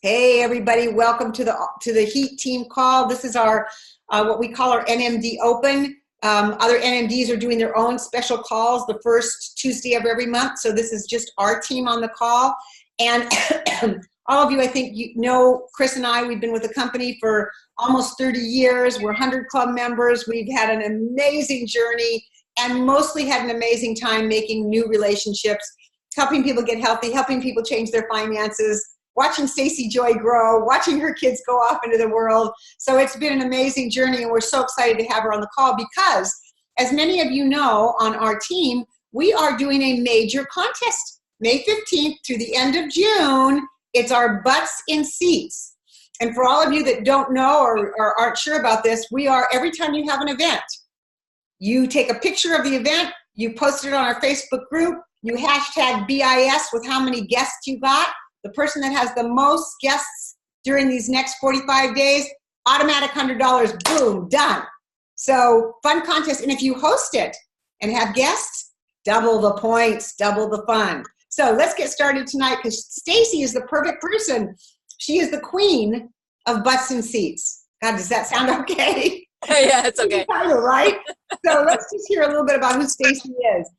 Hey everybody, welcome to the Heat Team call. This is our what we call our NMD Open. Other NMDs are doing their own special calls the first Tuesday of every month. So this is just our team on the call. And all of you, I think you know, Chris and I, we've been with the company for almost 30 years. We're 100 club members. We've had an amazing journey and mostly had an amazing time making new relationships, helping people get healthy, helping people change their finances, watching StaciJoy grow, watching her kids go off into the world. So it's been an amazing journey, and we're so excited to have her on the call because, as many of you know on our team, we are doing a major contest. May 15th through the end of June, it's our Butts in Seats. And for all of you that don't know or aren't sure about this, we are, every time you have an event, you take a picture of the event, you post it on our Facebook group, you hashtag BIS with how many guests you got. The person that has the most guests during these next 45 days, automatic $100, boom, done. So fun contest, and if you host it and have guests, double the points, double the fun. So let's get started tonight because Stacy is the perfect person. She is the queen of Butts and Seats. God, does that sound okay? Yeah, it's okay. Title, right? So let's just hear a little bit about who Stacy is.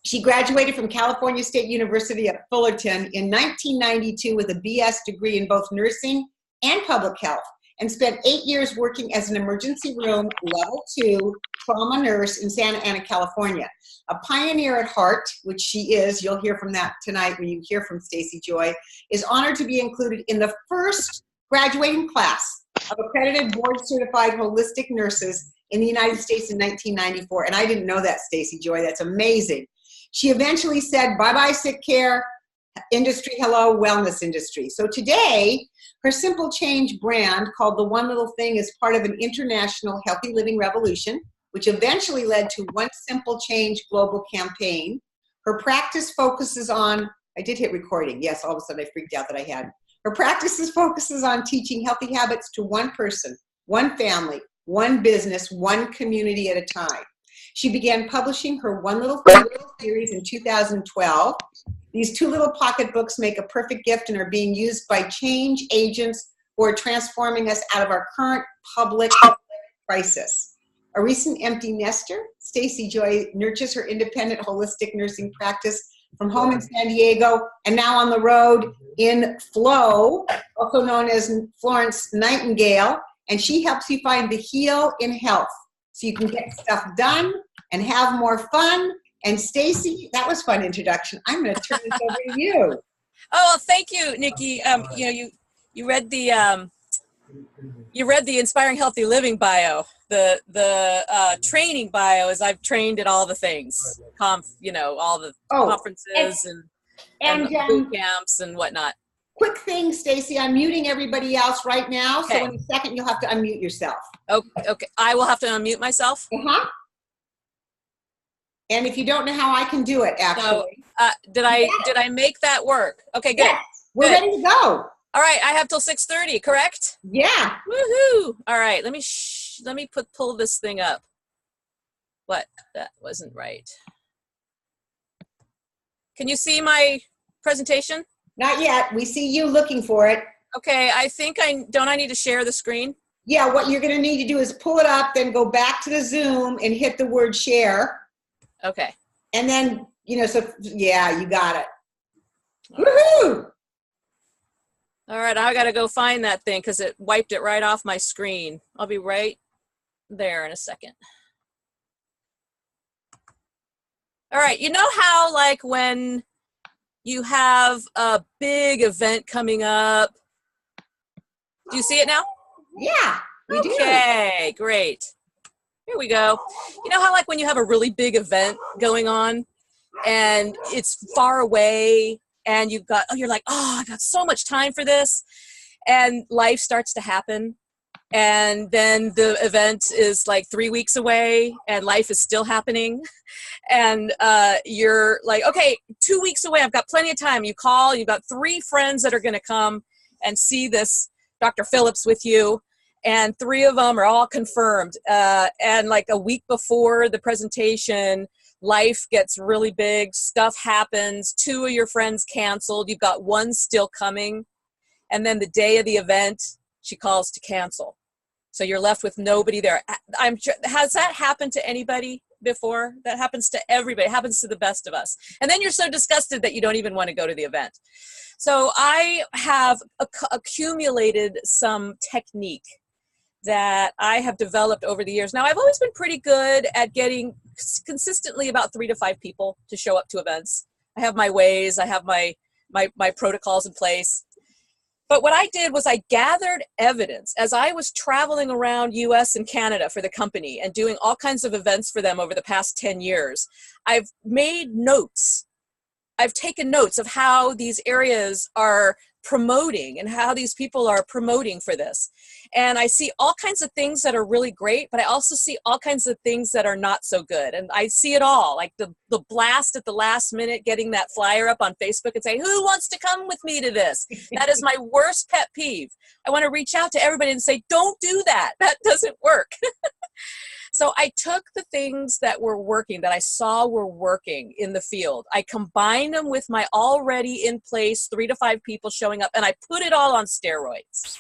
She graduated from California State University at Fullerton in 1992 with a BS degree in both nursing and public health, and spent 8 years working as an emergency room level 2 trauma nurse in Santa Ana, California. A pioneer at heart, which she is, you'll hear from that tonight when you hear from StaciJoy, is honored to be included in the first graduating class of accredited board-certified holistic nurses in the United States in 1994. And I didn't know that, StaciJoy. That's amazing. She eventually said, bye-bye sick care industry, hello wellness industry. So today, her Simple Change brand called The One Little Thing is part of an international healthy living revolution, which eventually led to One Simple Change global campaign. Her practice focuses on, I did hit recording. Yes, all of a sudden I freaked out that I had. Her practice focuses on teaching healthy habits to one person, one family, one business, one community at a time. She began publishing her One Little Thing series in 2012. These 2 little pocketbooks make a perfect gift and are being used by change agents who are transforming us out of our current public crisis. A recent empty nester, StaciJoy nurtures her independent holistic nursing practice from home in San Diego and now on the road in Flow, also known as Florence Nightingale, and she helps you find the heal in health so you can get stuff done and have more fun. And Stacy, that was fun introduction. I'm going to turn this over to you. Oh, well, thank you, Nikki. You read the Inspiring Healthy Living bio. The training bio is I've trained at all the things, all the conferences and boot camps and whatnot. Quick thing, Stacy, I'm muting everybody else right now. Okay. So in a second, you'll have to unmute yourself. Okay. I will have to unmute myself. And if you don't know how, I can do it, actually. So, did I make that work? Okay, good. Yes, we're ready to go. All right, I have till 6:30, correct? Yeah. Woohoo! All right, let me pull this thing up. What? That wasn't right. Can you see my presentation? Not yet. We see you looking for it. Okay, I think I need to share the screen? Yeah, what you're going to need to do is pull it up, then go back to the Zoom and hit the word share. Okay. And then, yeah, you got it. Woohoo! All right, I got to go find that thing because it wiped it right off my screen. I'll be right there in a second. All right, you know how like when you have a big event coming up, do you see it now? Yeah, we do. Okay, great. Here we go. You know how like when you have a really big event going on and it's far away and you're like, oh, I got so much time for this, and life starts to happen, and then the event is like 3 weeks away and life is still happening, and you're like, okay, 2 weeks away, I've got plenty of time. You call, you've got 3 friends that are going to come and see this Dr. Phillips with you, and 3 of them are all confirmed. And like a week before the presentation, life gets really big, stuff happens, 2 of your friends canceled, you've got 1 still coming, And then the day of the event, she calls to cancel. So you're left with nobody there. Has that happened to anybody before? That happens to everybody. It happens to the best of us. And then you're so disgusted that you don't even want to go to the event. So I have accumulated some technique that I have developed over the years. Now, I've always been pretty good at getting consistently about 3 to 5 people to show up to events. I have my ways. I have my protocols in place. But what I did was I gathered evidence as I was traveling around US and Canada for the company and doing all kinds of events for them over the past 10 years. I've made notes. I've taken notes of how these areas are promoting and how these people are promoting for this. And I see all kinds of things that are really great, but I also see all kinds of things that are not so good. And I see it all, like the blast at the last minute, getting that flyer up on Facebook and say, who wants to come with me to this? That is my worst pet peeve. I want to reach out to everybody and say, don't do that. That doesn't work. So I took the things that were working, that I saw were working in the field. I combined them with my already in place 3 to 5 people showing up, and I put it all on steroids.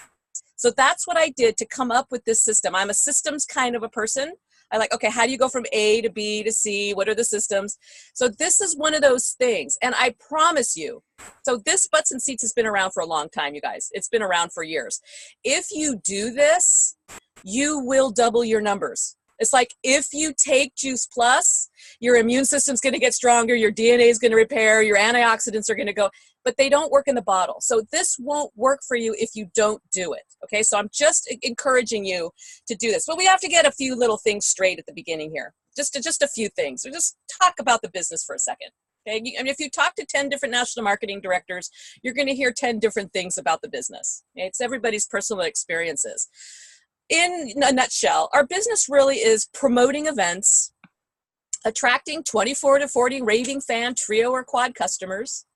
So that's what I did to come up with this system. I'm a systems kind of a person. I like, okay, how do you go from A to B to C? What are the systems? So this is one of those things. And I promise you, so this Butts and Seats has been around for a long time, you guys. It's been around for years. If you do this, you will double your numbers. It's like if you take Juice Plus, your immune system's going to get stronger, your DNA is going to repair, your antioxidants are going to go, but they don't work in the bottle. So this won't work for you if you don't do it. Okay, so I'm just encouraging you to do this. But we have to get a few little things straight at the beginning here. Just a few things. So just talk about the business for a second. Okay, I mean, if you talk to 10 different national marketing directors, you're going to hear 10 different things about the business. Okay? It's everybody's personal experiences. In a nutshell, our business really is promoting events, attracting 24 to 40 raving fan trio or quad customers,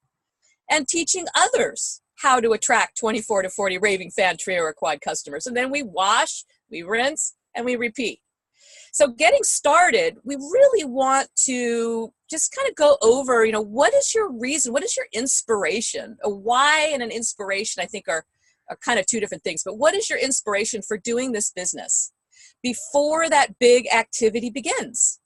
and teaching others how to attract 24 to 40 raving fan trio or quad customers. And then we wash, we rinse, and we repeat. So getting started, we really want to just kind of go over, what is your reason? What is your inspiration? A why and an inspiration, I think, are kind of 2 different things. But what is your inspiration for doing this business before that big activity begins?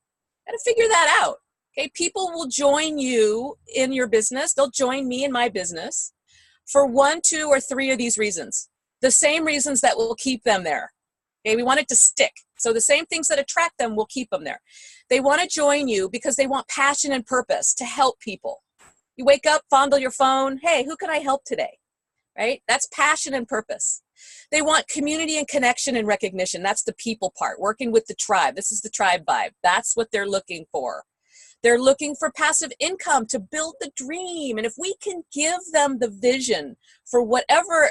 Got to figure that out. Okay, people will join you in your business. They'll join me in my business for 1, 2, or 3 of these reasons. The same reasons that will keep them there. Okay, we want it to stick. So the same things that attract them will keep them there. They want to join you because they want passion and purpose to help people. You wake up, fondle your phone. Hey, who can I help today? Right? That's passion and purpose. They want community and connection and recognition. That's the people part, working with the tribe. This is the tribe vibe. That's what they're looking for. They're looking for passive income to build the dream. And if we can give them the vision for whatever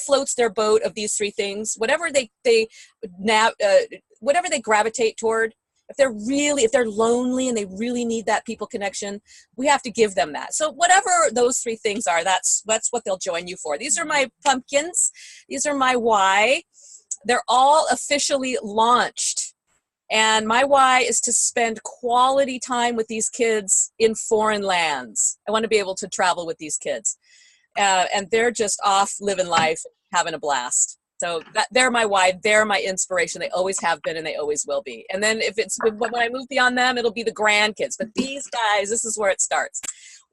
floats their boat of these 3 things, whatever they gravitate toward, if they're lonely and they really need that people connection, we have to give them that. So whatever those 3 things are, that's what they'll join you for. These are my pumpkins. These are my why. They're all officially launched. And my why is to spend quality time with these kids in foreign lands. I want to be able to travel with these kids. And they're just off living life, having a blast. So they're my why, they're my inspiration. They always have been and they always will be. And then when I move beyond them, it'll be the grandkids. But these guys, this is where it starts.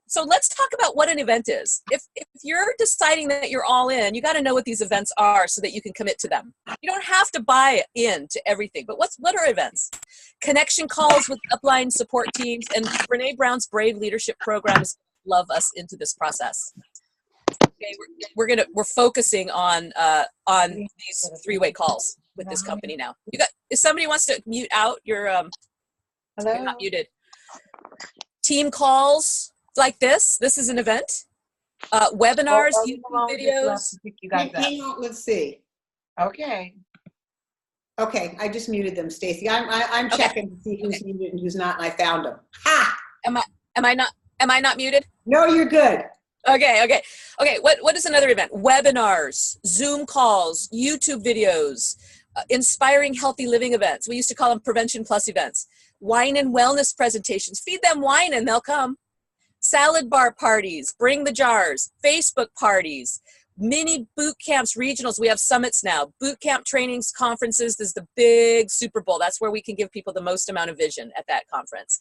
So let's talk about what an event is. If you're deciding that you're all in, you got to know what these events are so that you can commit to them. You don't have to buy into everything, but what are events? Connection calls with upline support teams, and Brene Brown's Brave Leadership programs love us into this process. Okay, we're focusing on these 3-way calls with this company now. If somebody wants to mute out your Hello? you're not muted. Team calls like this is an event. Webinars, YouTube videos. Hang on, let's see. Okay. Okay, I just muted them, Stacy. I'm checking to see who's muted and who's not, and I found them. Ha! Am I not muted? No, you're good. Okay. What is another event? Webinars, Zoom calls, YouTube videos, inspiring healthy living events. We used to call them Prevention Plus events. Wine and wellness presentations. Feed them wine and they'll come. Salad bar parties. Bring the jars. Facebook parties. mini boot camps, regionals. We have summits now, boot camp trainings, conferences. This is the big Super Bowl. That's where we can give people the most amount of vision at that conference.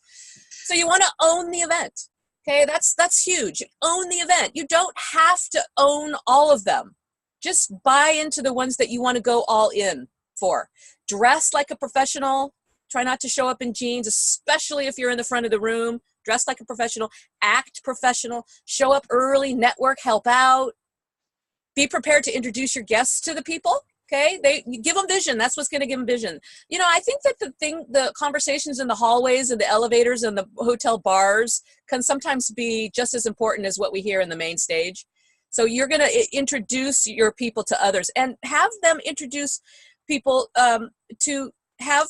So you want to own the event. Okay, that's huge. Own the event. You don't have to own all of them. Just buy into the ones that you want to go all in for. Dress like a professional. Try not to show up in jeans, especially if you're in the front of the room. Dress like a professional. Act professional. Show up early. Network. Help out. Be prepared to introduce your guests to the people. Okay, you give them vision. That's what's going to give them vision. You know, I think that the conversations in the hallways and the elevators and the hotel bars can sometimes be just as important as what we hear in the main stage. So you're going to introduce your people to others and have them introduce people to have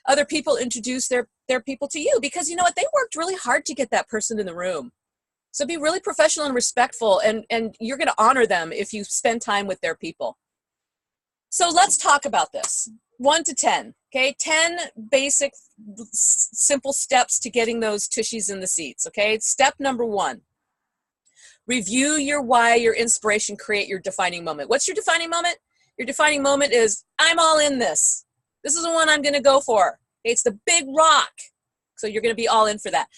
other people introduce their people to you, because you know what, they worked really hard to get that person in the room. So be really professional and respectful, and you're going to honor them if you spend time with their people. So let's talk about this. 1 to 10, okay? 10 basic, simple steps to getting those tushies in the seats, okay? Step number 1, review your why, your inspiration, create your defining moment. What's your defining moment? Your defining moment is, I'm all in this. This is the one I'm going to go for. It's the big rock. So you're going to be all in for that.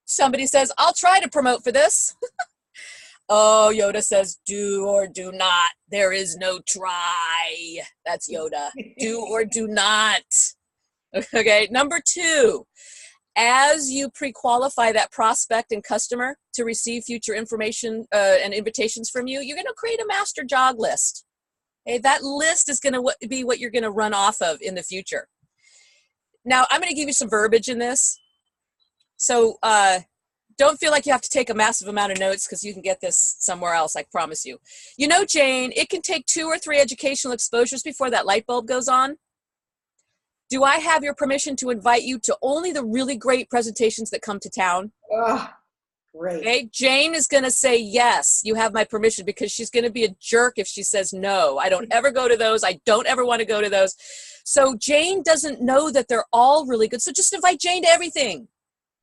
Somebody says, I'll try to promote for this. Oh, Yoda says, do or do not. There is no try. That's Yoda. Do or do not. Okay, number 2, as you pre-qualify that prospect and customer to receive future information and invitations from you, you're going to create a master jog list. Okay, that list is going to be what you're going to run off of in the future. Now, I'm going to give you some verbiage in this. So don't feel like you have to take a massive amount of notes, because you can get this somewhere else, I promise you. You know, Jane, it can take 2 or 3 educational exposures before that light bulb goes on. Do I have your permission to invite you to only the really great presentations that come to town? Oh, great. Okay, Jane is going to say yes, you have my permission, because she's going to be a jerk if she says no. I don't ever go to those. I don't ever want to go to those. So Jane doesn't know that they're all really good. So just invite Jane to everything.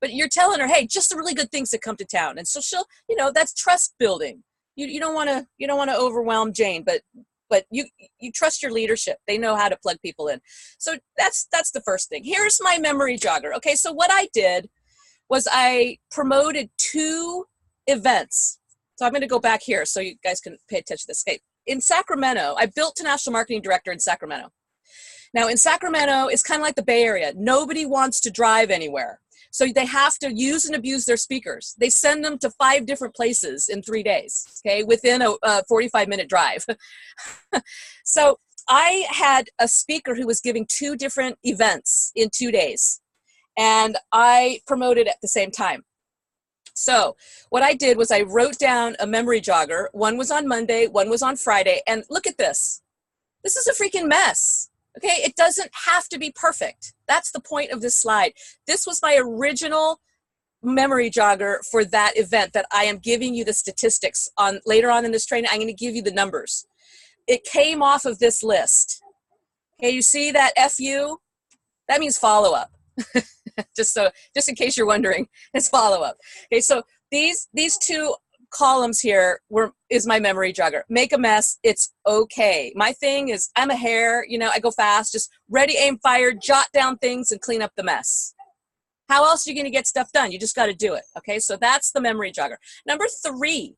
But you're telling her, hey, just the really good things that come to town. And so she'll, you know, that's trust building. You don't want to overwhelm Jane, but you trust your leadership. They know how to plug people in. So that's the first thing. Here's my memory jogger. Okay, so what I did was I promoted 2 events. So I'm going to go back here so you guys can pay attention to this. Okay, in Sacramento, I built to national marketing director in Sacramento. Now in Sacramento, it's kind of like the Bay Area. Nobody wants to drive anywhere. So they have to use and abuse their speakers. They send them to 5 different places in 3 days, okay, within a 45-minute drive. So I had a speaker who was giving 2 different events in 2 days, and I promoted at the same time. So what I did was I wrote down a memory jogger. One was on Monday, one was on Friday, and look at this. This is a freaking mess. Okay, it doesn't have to be perfect. That's the point of this slide. This was my original memory jogger for that event that I am giving you the statistics on later on in this training. I'm going to give you the numbers. It came off of this list. Okay, you see that FU? That means follow-up. just in case you're wondering, it's follow-up. Okay, so these 2 columns here is my memory jogger. Make a mess, it's okay. My thing is, I'm a hare, you know, I go fast, just ready, aim, fire, jot down things and clean up the mess. How else are you going to get stuff done? You just got to do it. Okay, so that's the memory jogger. Number 3,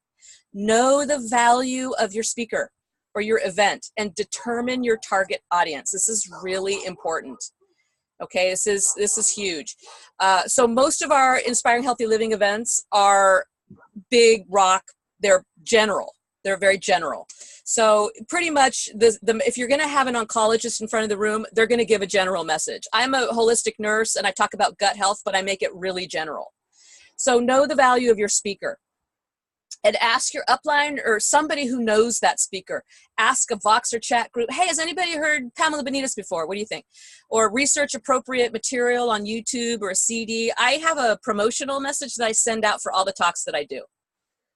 know the value of your speaker or your event and determine your target audience. This is really important. Okay, this is huge. So most of our Inspiring Healthy Living events are big rock. They're general. They're very general. So pretty much if you're going to have an oncologist in front of the room, they're going to give a general message. I'm a holistic nurse and I talk about gut health, but I make it really general. So know the value of your speaker and ask your upline or somebody who knows that speaker. Ask a Voxer chat group. Hey, has anybody heard Pamela Benitez before? What do you think? Or research appropriate material on YouTube or a CD. I have a promotional message that I send out for all the talks that I do.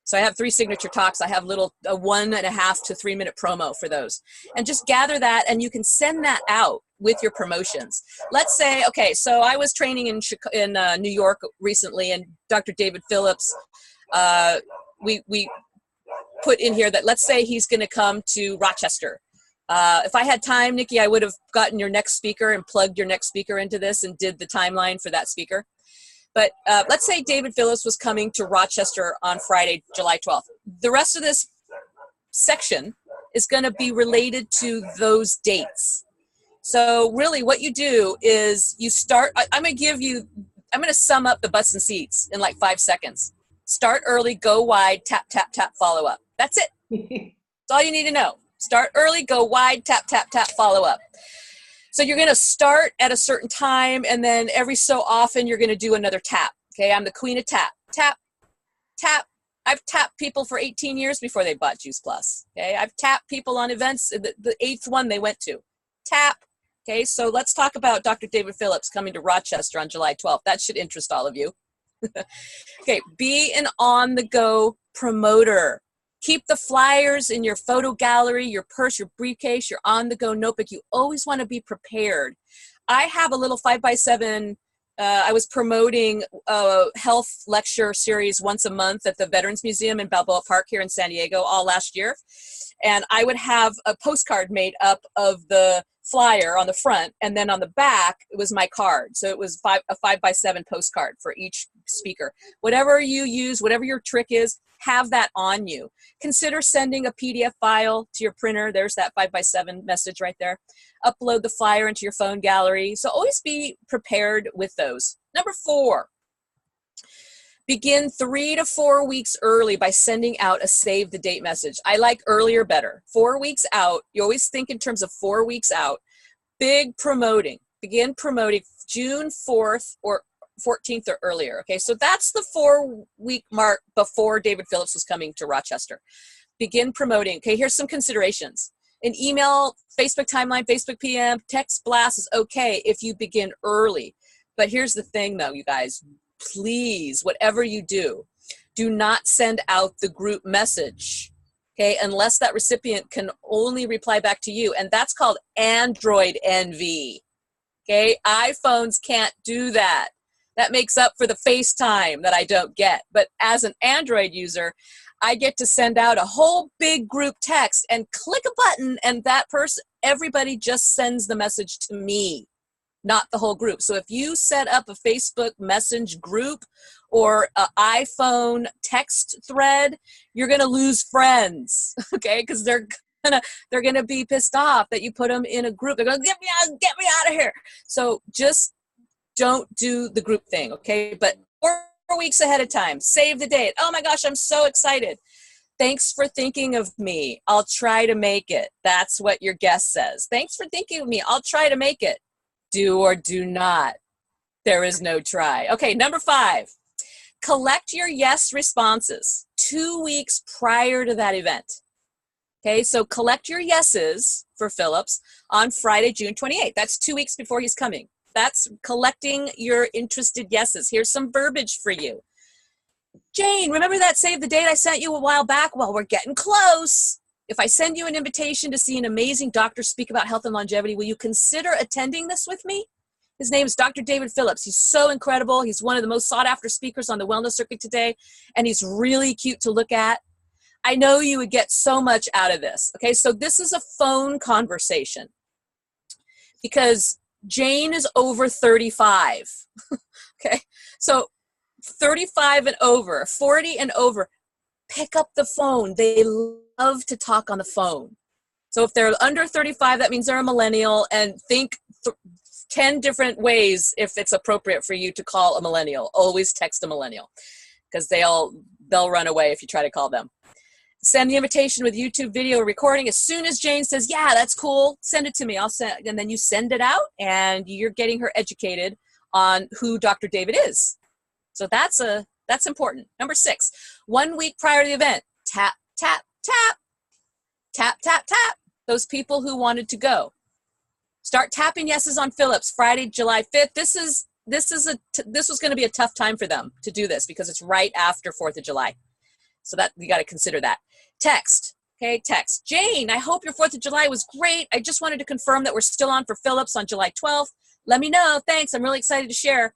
So I have 3 signature talks. I have a 1.5 to 3 minute promo for those. And just gather that and you can send that out with your promotions. Let's say, okay, so I was training in New York recently, and Dr. David Phillips, we put in here that let's say he's going to come to Rochester. If I had time, Nikki, I would have gotten your next speaker and plugged your next speaker into this and did the timeline for that speaker. But let's say David Phillips was coming to Rochester on Friday, July 12th. The rest of this section is going to be related to those dates. So really what you do is you start, I'm going to sum up the butts and seats in like 5 seconds. Start early, go wide, tap, tap, tap, follow up. That's it. That's all you need to know. Start early, go wide, tap, tap, tap, follow up. So you're going to start at a certain time, and then every so often you're going to do another tap. Okay, I'm the queen of tap. Tap, tap. I've tapped people for 18 years before they bought Juice Plus. Okay, I've tapped people on events, the 8th one they went to. Tap. Okay, so let's talk about Dr. David Phillips coming to Rochester on July 12th. That should interest all of you. Okay, be an on-the-go promoter. Keep the flyers in your photo gallery, your purse, your briefcase, your on-the-go notebook. You always want to be prepared. I have a little 5x7. I was promoting a health lecture series once a month at the Veterans Museum in Balboa Park here in San Diego all last year. And I would have a postcard made up of the flyer on the front, and then on the back, it was my card. So it was a 5x7 postcard for each speaker. Whatever you use, whatever your trick is, have that on you. Consider sending a PDF file to your printer. There's that 5x7 message right there. Upload the flyer into your phone gallery. So always be prepared with those. Number 4, begin 3 to 4 weeks early by sending out a save the date message. I like earlier better. 4 weeks out. You always think in terms of 4 weeks out. Big promoting. Begin promoting June 4th or 14th or earlier. Okay, so that's the 4-week mark before David Phillips was coming to Rochester. Begin promoting. Okay, here's some considerations. An email, Facebook timeline, Facebook PM, text blast is okay if you begin early. But here's the thing though, you guys, please, whatever you do, do not send out the group message, okay, unless that recipient can only reply back to you. And that's called Android envy, okay? iPhones can't do that. That makes up for the FaceTime that I don't get. But as an Android user, I get to send out a whole big group text and click a button, and that person, everybody just sends the message to me, not the whole group. So if you set up a Facebook message group or an iPhone text thread, you're going to lose friends, okay? Because they're gonna be pissed off that you put them in a group. They're going to get me out of here. So just don't do the group thing, okay? But 4 weeks ahead of time, save the date. Oh my gosh, I'm so excited. Thanks for thinking of me. I'll try to make it. That's what your guest says. Thanks for thinking of me. I'll try to make it. Do or do not. There is no try. Okay, number 5, collect your yes responses 2 weeks prior to that event. Okay, so collect your yeses for Phillips on Friday, June 28th. That's 2 weeks before he's coming. That's collecting your interested yeses. Here's some verbiage for you. Jane, remember that save the date I sent you a while back? Well, we're getting close. If I send you an invitation to see an amazing doctor speak about health and longevity, will you consider attending this with me? His name is Dr. David Phillips. He's so incredible. He's one of the most sought after speakers on the wellness circuit today, and he's really cute to look at. I know you would get so much out of this. Okay, so this is a phone conversation because Jane is over 35. Okay, so 35 and over, 40 and over, pick up the phone. They love to talk on the phone. So if they're under 35, that means they're a millennial, and think 10 different ways if it's appropriate for you to call a millennial. Always text a millennial because they'll run away if you try to call them. Send the invitation with YouTube video recording. As soon as Jane says, yeah, that's cool, send it to me. I'll send, and then you send it out, and you're getting her educated on who Dr. David is. So that's important. Number 6, 1 week prior to the event, tap, tap, tap, tap, tap, tap. Those people who wanted to go. Start tapping yeses on Phillips Friday, July 5th. This was going to be a tough time for them to do this because it's right after 4th of July. So that you got to consider that. Text, okay, text. Jane, I hope your 4th of July was great. I just wanted to confirm that we're still on for Phillips on July 12th. Let me know. Thanks. I'm really excited to share.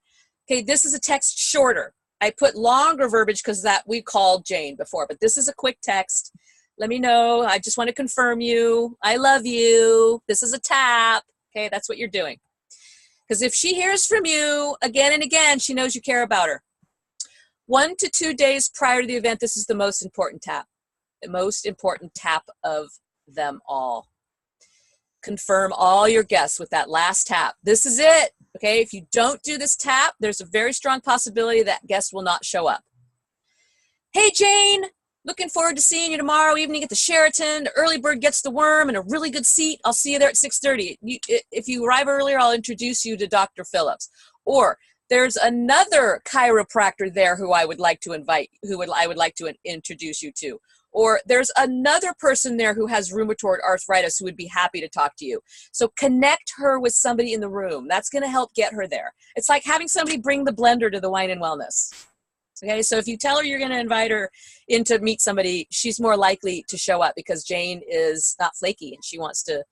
Okay, this is a text shorter. I put longer verbiage because that we called Jane before, but this is a quick text. Let me know. I just want to confirm you. I love you. This is a tap. Okay, that's what you're doing. Because if she hears from you again and again, she knows you care about her. 1 to 2 days prior to the event, this is the most important tap. The most important tap of them all. Confirm all your guests with that last tap. This is it. Okay, if you don't do this tap, there's a very strong possibility that guest will not show up. Hey, Jane, looking forward to seeing you tomorrow evening at the Sheraton. The early bird gets the worm and a really good seat. I'll see you there at 6:30. If you arrive earlier, I'll introduce you to Dr. Phillips. Or there's another chiropractor there who I would like to invite, I would like to introduce you to. Or there's another person there who has rheumatoid arthritis who would be happy to talk to you. So connect her with somebody in the room. That's going to help get her there. It's like having somebody bring the blender to the wine and wellness. Okay, so if you tell her you're going to invite her in to meet somebody, she's more likely to show up because Jane is not flaky and she wants to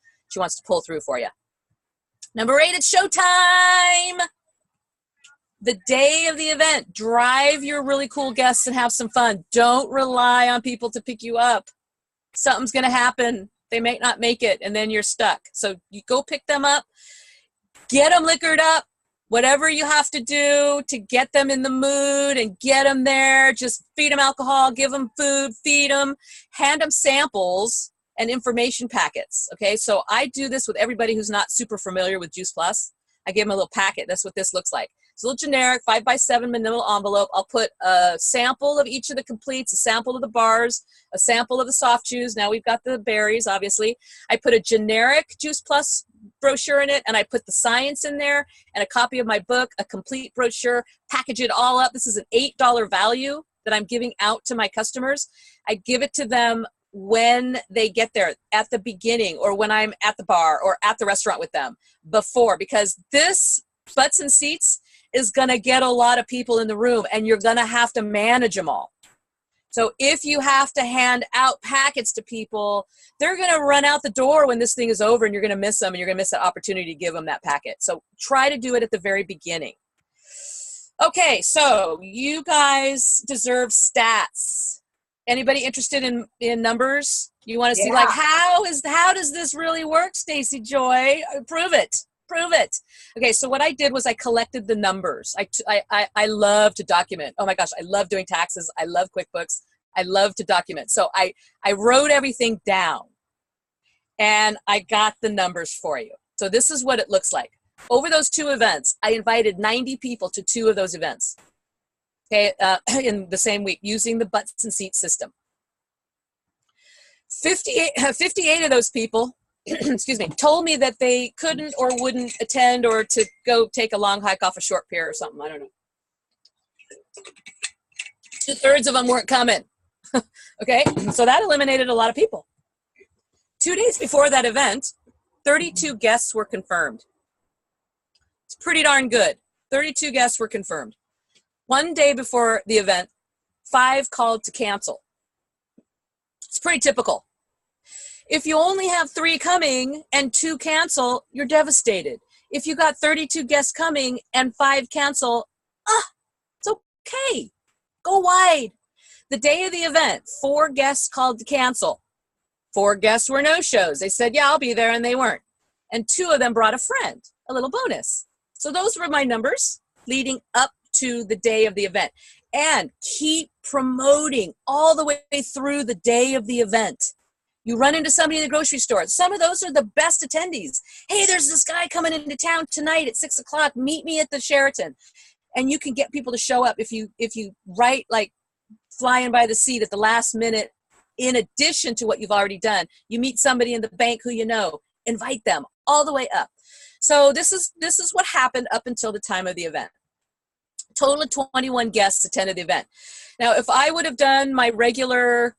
pull through for you. Number 8, it's showtime. The day of the event, drive your really cool guests and have some fun. Don't rely on people to pick you up. Something's going to happen. They may not make it, and then you're stuck. So you go pick them up, get them liquored up, whatever you have to do to get them in the mood and get them there. Just feed them alcohol, give them food, feed them, hand them samples and information packets. Okay, so I do this with everybody who's not super familiar with Juice Plus. I give them a little packet. That's what this looks like. It's a little generic, 5x7 manila envelope. I'll put a sample of each of the completes, a sample of the bars, a sample of the soft chews. Now we've got the berries, obviously. I put a generic Juice Plus brochure in it, and I put the science in there, and a copy of my book, a complete brochure, package it all up. This is an $8 value that I'm giving out to my customers. I give it to them when they get there, at the beginning, or when I'm at the bar or at the restaurant with them before, because this butts and seats is going to get a lot of people in the room and you're going to have to manage them all. So if you have to hand out packets to people, they're going to run out the door when this thing is over and you're going to miss them and you're going to miss that opportunity to give them that packet. So try to do it at the very beginning. Okay, so you guys deserve stats. Anybody interested in numbers? You want to see like how does this really work, StaciJoy? Prove it. Okay, so what I did was I collected the numbers. I love to document. Oh my gosh, I love doing taxes. I love QuickBooks. I love to document. So I wrote everything down and I got the numbers for you. So this is what it looks like. Over those 2 events, I invited 90 people to 2 of those events. Okay, in the same week using the butts and seats system. 58 of those people excuse me, told me that they couldn't or wouldn't attend or to go take a long hike off a short pier or something. I don't know. 2/3 of them weren't coming. Okay, so that eliminated a lot of people. 2 days before that event, 32 guests were confirmed. It's pretty darn good. 32 guests were confirmed. 1 day before the event, 5 called to cancel. It's pretty typical. If you only have 3 coming and 2 cancel, you're devastated. If you got 32 guests coming and 5 cancel, it's okay. Go wide. The day of the event, 4 guests called to cancel. 4 guests were no-shows. They said, yeah, I'll be there, and they weren't. And 2 of them brought a friend, a little bonus. So those were my numbers leading up to the day of the event. And keep promoting all the way through the day of the event. You run into somebody in the grocery store. Some of those are the best attendees. Hey, there's this guy coming into town tonight at 6 o'clock. Meet me at the Sheraton. And you can get people to show up if you write like flying by the seat at the last minute. In addition to what you've already done, you meet somebody in the bank who you know. Invite them all the way up. So this is what happened up until the time of the event. Total of 21 guests attended the event. Now, if I would have done my regular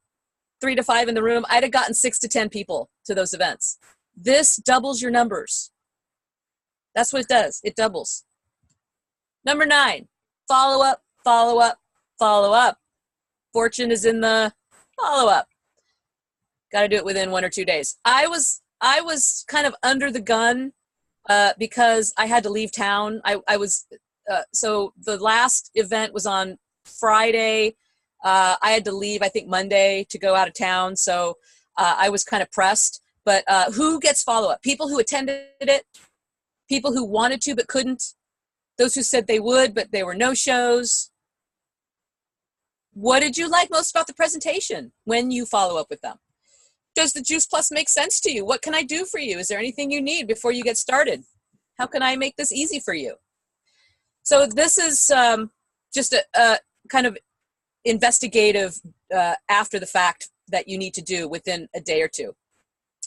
3 to 5 in the room, I'd have gotten 6 to 10 people to those events. This doubles your numbers. That's what it does. It doubles. Number 9, follow up, follow up, follow up. Fortune is in the follow up. Got to do it within 1 or 2 days. I was kind of under the gun because I had to leave town. So the last event was on Friday. I had to leave, I think, Monday to go out of town. So I was kind of pressed. But who gets follow-up? People who attended it, people who wanted to but couldn't, those who said they would but they were no-shows. What did you like most about the presentation when you follow up with them? Does the Juice Plus make sense to you? What can I do for you? Is there anything you need before you get started? How can I make this easy for you? So this is just a kind of investigative after the fact that you need to do within a day or two.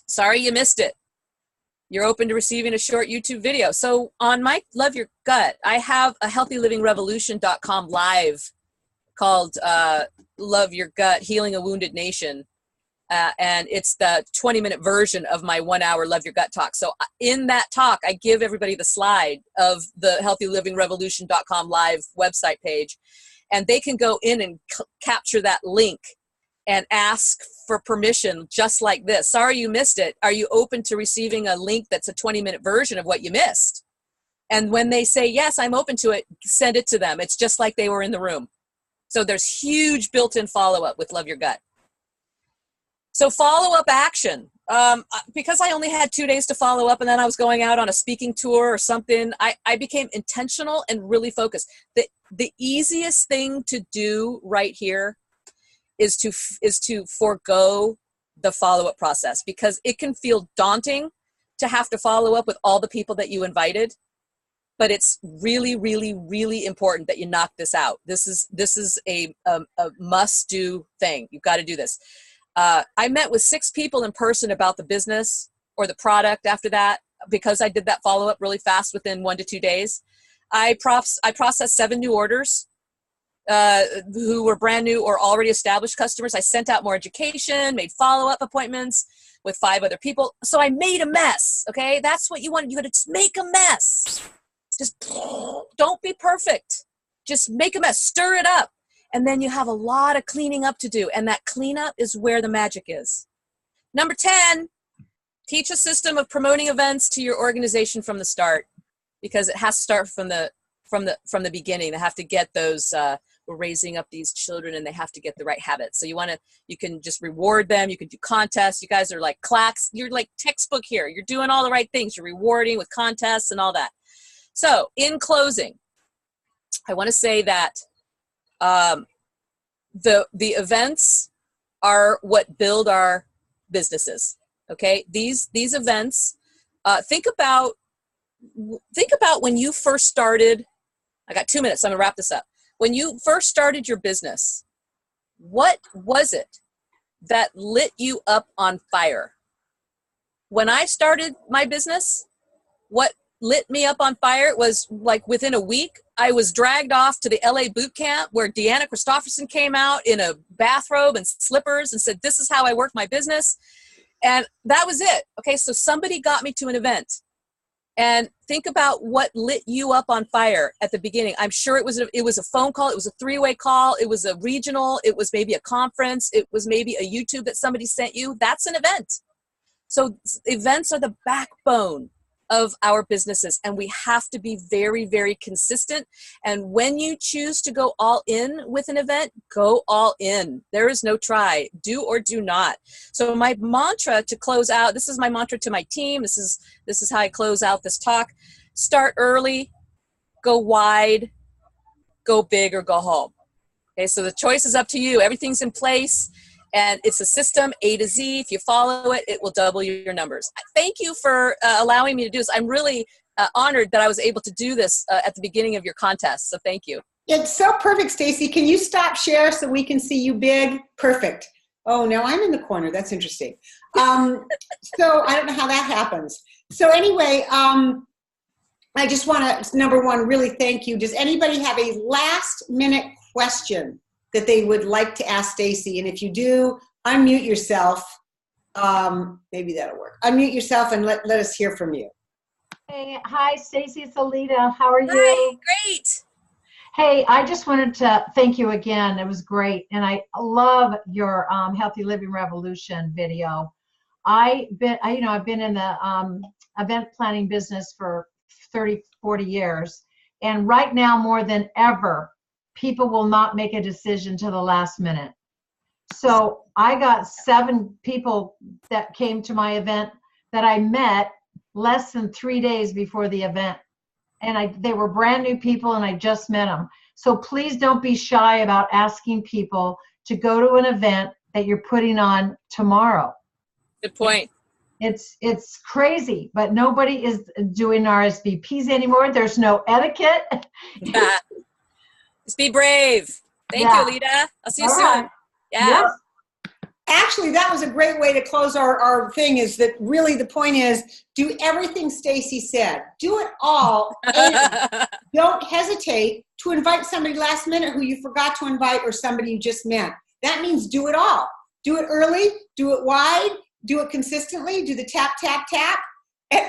Sorry you missed it. You're open to receiving a short YouTube video. So on my Love Your Gut, I have a healthylivingrevolution.com live called Love Your Gut, Healing a Wounded Nation. And it's the 20-minute version of my 1-hour Love Your Gut talk. So in that talk, I give everybody the slide of the healthylivingrevolution.com live website page. And they can go in and capture that link and ask for permission just like this. Sorry you missed it. Are you open to receiving a link that's a 20-minute version of what you missed? And when they say, yes, I'm open to it, send it to them. It's just like they were in the room. So there's huge built-in follow-up with Love Your Gut. So follow-up action. Because I only had 2 days to follow up and then I was going out on a speaking tour or something, I became intentional and really focused. The easiest thing to do right here is to forego the follow-up process, because it can feel daunting to have to follow up with all the people that you invited. But it's really, really, really important that you knock this out. This is a must-do thing. You've got to do this. I met with 6 people in person about the business or the product after that, because I did that follow-up really fast within 1 to 2 days. I processed 7 new orders who were brand new or already established customers. I sent out more education, made follow-up appointments with 5 other people. So I made a mess, okay? That's what you want. You got to just make a mess. Just don't be perfect. Just make a mess. Stir it up. And then you have a lot of cleaning up to do. And that cleanup is where the magic is. Number 10, teach a system of promoting events to your organization from the start, because it has to start from the beginning. They have to get those, we're raising up these children and they have to get the right habits. So you can just reward them. You can do contests. You guys are like clacks. You're like textbook here. You're doing all the right things. You're rewarding with contests and all that. So in closing, I want to say that the events are what build our businesses. Okay, these events. Think about when you first started. I got 2 minutes. I'm gonna wrap this up. When you first started your business, what was it that lit you up on fire? When I started my business, what lit me up on fire was like within a week, I was dragged off to the LA boot camp where Deanna Christofferson came out in a bathrobe and slippers and said, this is how I work my business. And that was it. Okay, so somebody got me to an event. And think about what lit you up on fire at the beginning. I'm sure it was a phone call. It was a 3-way call. It was a regional. It was maybe a conference. It was maybe a YouTube that somebody sent you. That's an event. So events are the backbone of our businesses, and we have to be very, very consistent. And when you choose to go all in with an event, go all in. There is no try. Do or do not. So my mantra to close out, this is my mantra to my team. This is how I close out this talk. Start early, go wide, go big, or go home. Okay, so the choice is up to you. Everything's in place. And it's a system, A to Z. If you follow it, it will double your numbers. Thank you for allowing me to do this. I'm really honored that I was able to do this at the beginning of your contest. So thank you. It's so perfect, Stacy. Can you stop share so we can see you big? Perfect. Oh, now I'm in the corner. That's interesting. So I don't know how that happens. So anyway, I just want to, number one, really thank you. Does anybody have a last minute question that they would like to ask Stacy? And if you do, unmute yourself. Maybe that'll work. Unmute yourself and let us hear from you. Hey, hi, Stacy. It's Alita. How are you? Hi, great. Hey, I just wanted to thank you again. It was great. And I love your Healthy Living Revolution video. I've been in the event planning business for 30, 40 years. And right now, more than ever, people will not make a decision to the last minute. So I got 7 people that came to my event that I met less than 3 days before the event. And they were brand new people and I just met them. So please don't be shy about asking people to go to an event that you're putting on tomorrow. Good point. It's crazy, but nobody is doing RSVPs anymore. There's no etiquette. Yeah. Just be brave. Thank you, Lita. I'll see you All soon. right. Yeah. Yep. Actually, that was a great way to close our thing, is that really the point is, do everything Stacy said. Do it all. And don't hesitate to invite somebody last minute who you forgot to invite or somebody you just met. That means do it all. Do it early, do it wide, do it consistently, do the tap, tap, tap.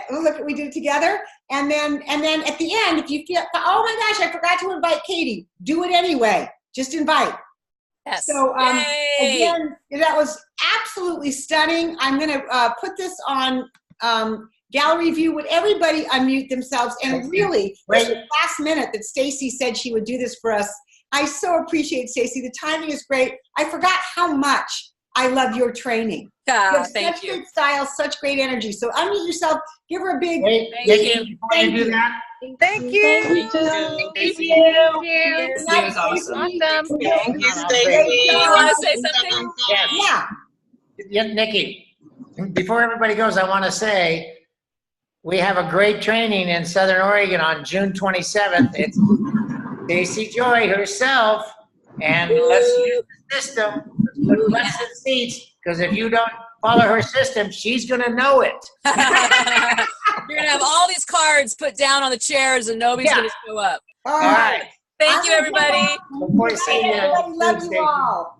Look, we did it together. And then at the end, if you feel, oh my gosh, I forgot to invite Katie, do it anyway. Just invite. Yes. So again, that was absolutely stunning. I'm going to put this on gallery view. Would everybody unmute themselves? And really, this was last minute that Stacy said she would do this for us. I so appreciate Stacy. The timing is great. I forgot how much I love your training. You have Thank such you. great style, such great energy. So unmute yourself. Give her a big Thank you. Before you do that, Thank you. Thank you. That was awesome. Awesome. Thank you, Stacy. You want to say something? Yes. Yeah. Yeah, Nikki, before everybody goes, I want to say we have a great training in Southern Oregon on June 27th. It's StaciJoy herself, and let's use the system. Let's put blessed seats, because if you don't follow her system, she's going to know it. You're going to have all these cards put down on the chairs and nobody's going to show up. All All right. right. Thank you, everybody. Before you say Everybody, love you Stacy. all.